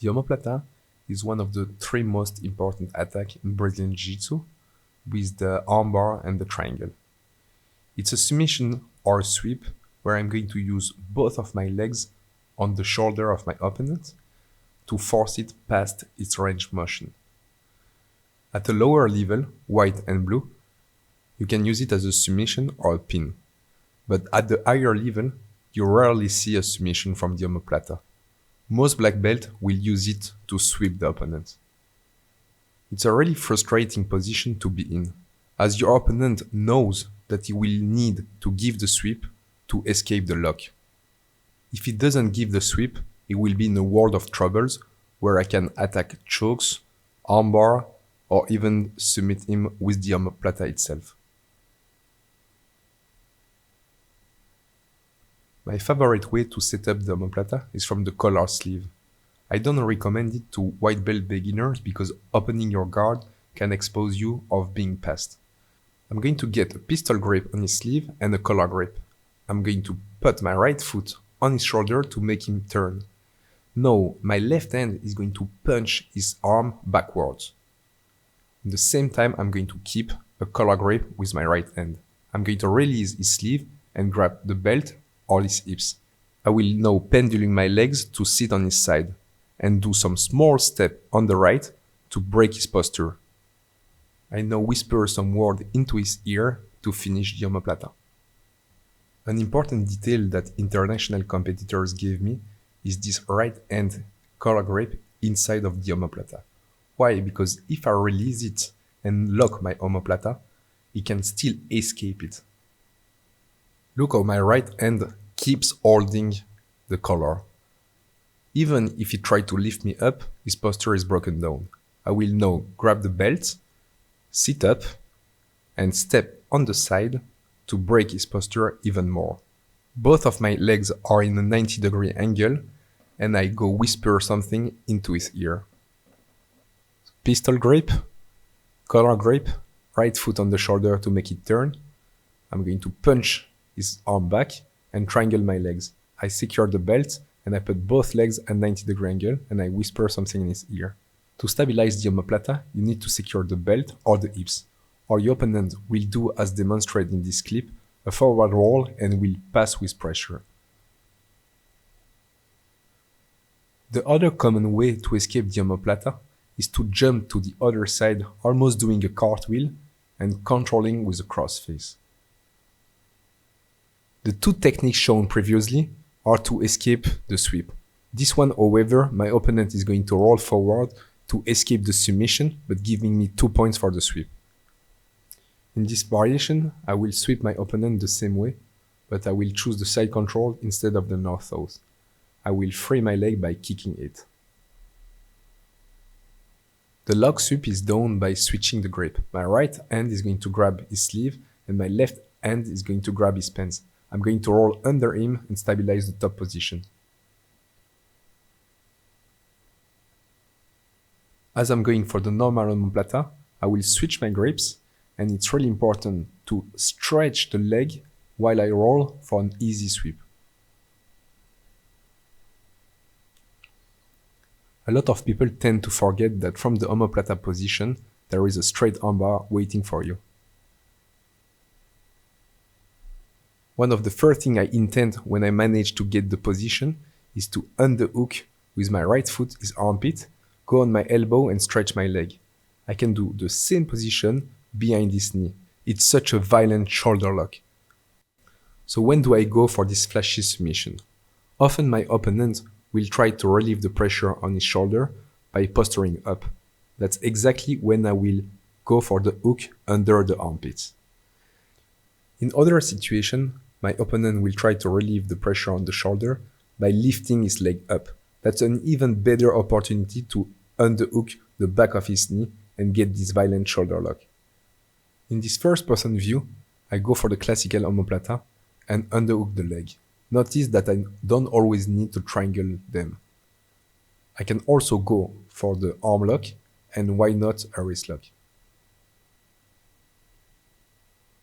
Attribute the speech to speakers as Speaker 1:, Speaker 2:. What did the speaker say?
Speaker 1: The omoplata is one of the three most important attacks in Brazilian Jiu-Jitsu, with the armbar and the triangle. It's a submission or a sweep where I'm going to use both of my legs on the shoulder of my opponent to force it past its range motion. At a lower level, white and blue, you can use it as a submission or a pin. But at the higher level, you rarely see a submission from the omoplata. Most black belt will use it to sweep the opponent. It's a really frustrating position to be in, as your opponent knows that he will need to give the sweep to escape the lock. If he doesn't give the sweep, he will be in a world of troubles where I can attack chokes, armbar, or even submit him with the omoplata itself. My favorite way to set up the omoplata is from the collar sleeve. I don't recommend it to white belt beginners because opening your guard can expose you of being passed. I'm going to get a pistol grip on his sleeve and a collar grip. I'm going to put my right foot on his shoulder to make him turn. Now, my left hand is going to punch his arm backwards. At the same time, I'm going to keep a collar grip with my right hand. I'm going to release his sleeve and grab the belt or his hips. I will now pendulum my legs to sit on his side and do some small step on the right to break his posture. I now whisper some word into his ear to finish the omoplata. An important detail that international competitors gave me is this right hand collar grip inside of the omoplata. Why? Because if I release it and lock my omoplata, he can still escape it. Look how my right hand keeps holding the collar. Even if he tries to lift me up, his posture is broken down. I will now grab the belt, sit up, and step on the side to break his posture even more. Both of my legs are in a 90-degree angle, and I go whisper something into his ear. Pistol grip, collar grip, right foot on the shoulder to make it turn. I'm going to punch his arm back and triangle my legs. I secure the belt and I put both legs at 90-degree angle and I whisper something in his ear. To stabilize the omoplata, you need to secure the belt or the hips, or your opponent will do as demonstrated in this clip, a forward roll and will pass with pressure. The other common way to escape the omoplata is to jump to the other side, almost doing a cartwheel and controlling with a cross face. The two techniques shown previously are to escape the sweep. This one, however, my opponent is going to roll forward to escape the submission, but giving me 2 points for the sweep. In this variation, I will sweep my opponent the same way, but I will choose the side control instead of the north-south. I will free my leg by kicking it. The lock sweep is done by switching the grip. My right hand is going to grab his sleeve and my left hand is going to grab his pants. I'm going to roll under him and stabilize the top position. As I'm going for the normal omoplata, I will switch my grips, and it's really important to stretch the leg while I roll for an easy sweep. A lot of people tend to forget that from the omoplata position, there is a straight armbar waiting for you. One of the first things I intend when I manage to get the position is to underhook with my right foot his armpit, go on my elbow and stretch my leg. I can do the same position behind his knee. It's such a violent shoulder lock. So when do I go for this flashy submission? Often my opponent will try to relieve the pressure on his shoulder by posturing up. That's exactly when I will go for the hook under the armpits. In other situations, my opponent will try to relieve the pressure on the shoulder by lifting his leg up. That's an even better opportunity to underhook the back of his knee and get this violent shoulder lock. In this first-person view, I go for the classical omoplata and underhook the leg. Notice that I don't always need to triangle them. I can also go for the arm lock and why not a wrist lock.